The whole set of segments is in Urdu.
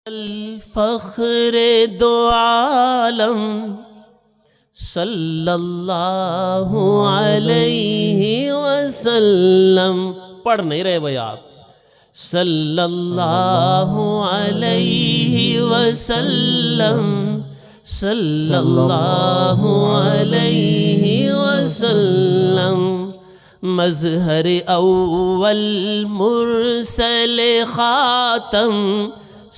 الفخر دو عالم صلی اللہ علیہ وسلم. پڑھ نہیں رہے بھائی آپ. صلی اللہ علیہ وسلم صلی اللہ علیہ وسلم. مظہر اول مرسل خاتم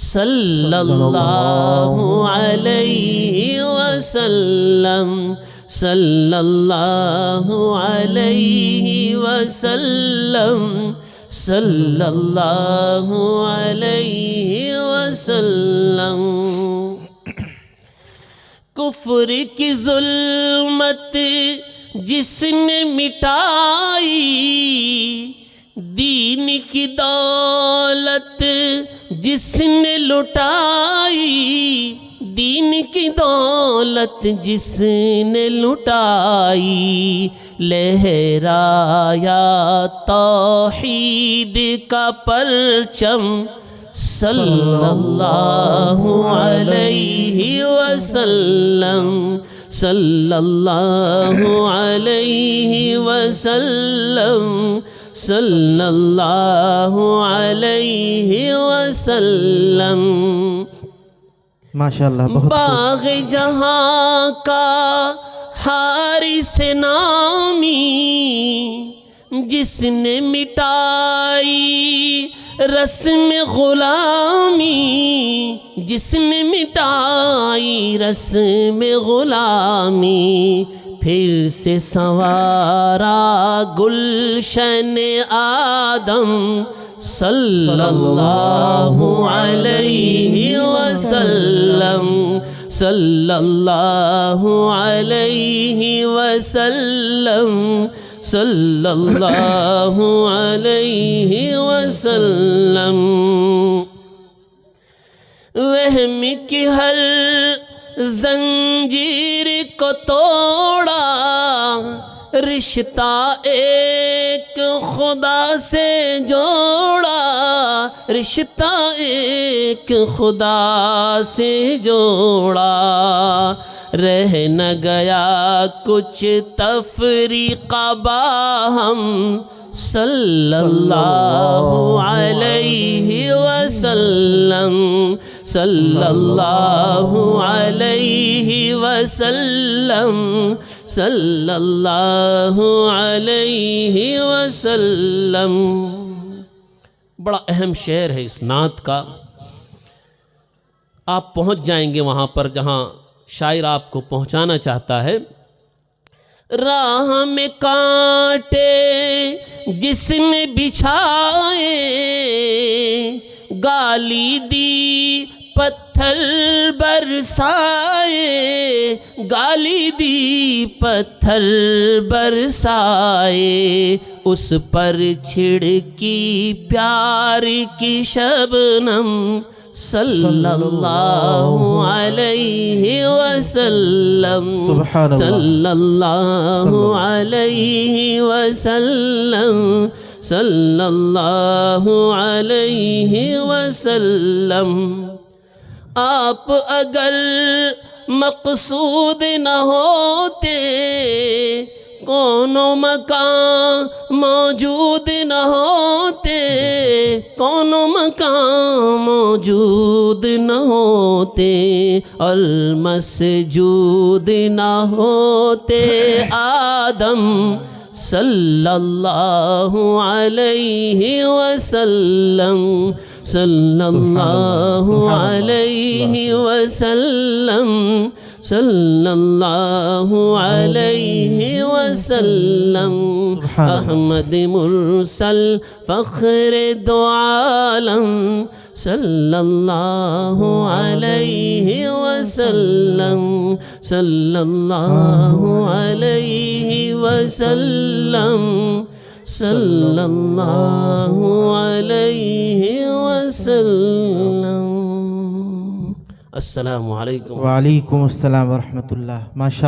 صلی اللہ علیہ وسلم صلی اللہ علیہ وسلم صلی اللہ علیہ وسلم. کفر کی ظلمت جس نے مٹائی، دین کی دولت جس نے لٹائی، دین کی دولت جس نے لٹائی، لہرایا توحید کا پرچم صلی اللہ علیہ وسلم صلی اللہ علیہ وسلم صلی اللہ علیہ وسلم. ماشاءاللہ. باغ جہاں کا حارث نامی جس نے مٹائی رسم غلامی، جس نے مٹائی رسم غلامی، پھر سے سنوارا گلشن آدم صلی اللہ علیہ وسلم صلی اللہ علیہ وسلم صلی اللہ علیہ وسلم. وہم کی ہر زنجیر کو توڑا، رشتہ ایک خدا سے جوڑا، رشتہ ایک خدا سے جوڑا. رہ نہ گیا کچھ تفریقہ باہم صلی اللہ علیہ وسلم صلی اللہ علیہ وسلم صلی اللہ علیہ وسلم. بڑا اہم شعر ہے اس نعت کا. آپ پہنچ جائیں گے وہاں پر جہاں شاعر آپ کو پہنچانا چاہتا ہے. راہ میں کانٹے جس نے بچھائے، گالی دی پتھر برسائے، گالی دی پتھر برسائے، اس پر چھڑکی پیار کی شبنم صلی اللہ علیہ وسلم صلی اللہ علیہ وسلم صلی اللہ علیہ وسلم. آپ اگر مقصود نہ ہوتے، کون و مکان موجود نہ ہوتے، کون و مکان موجود نہ ہوتے، اور مسجود نہ ہوتے آدم صلی اللہ علیہ وسلم صلی اللہ علیہ وسلم صلی اللہ علیہ وسلم. احمد مرسل فخر دو عالم صلی اللہ علیہ وسلم صلی اللہ علیہ وسلم صلی اللہ علیہ وسلم. السلام علیکم. وعلیکم السلام ورحمۃ اللہ. ماشاء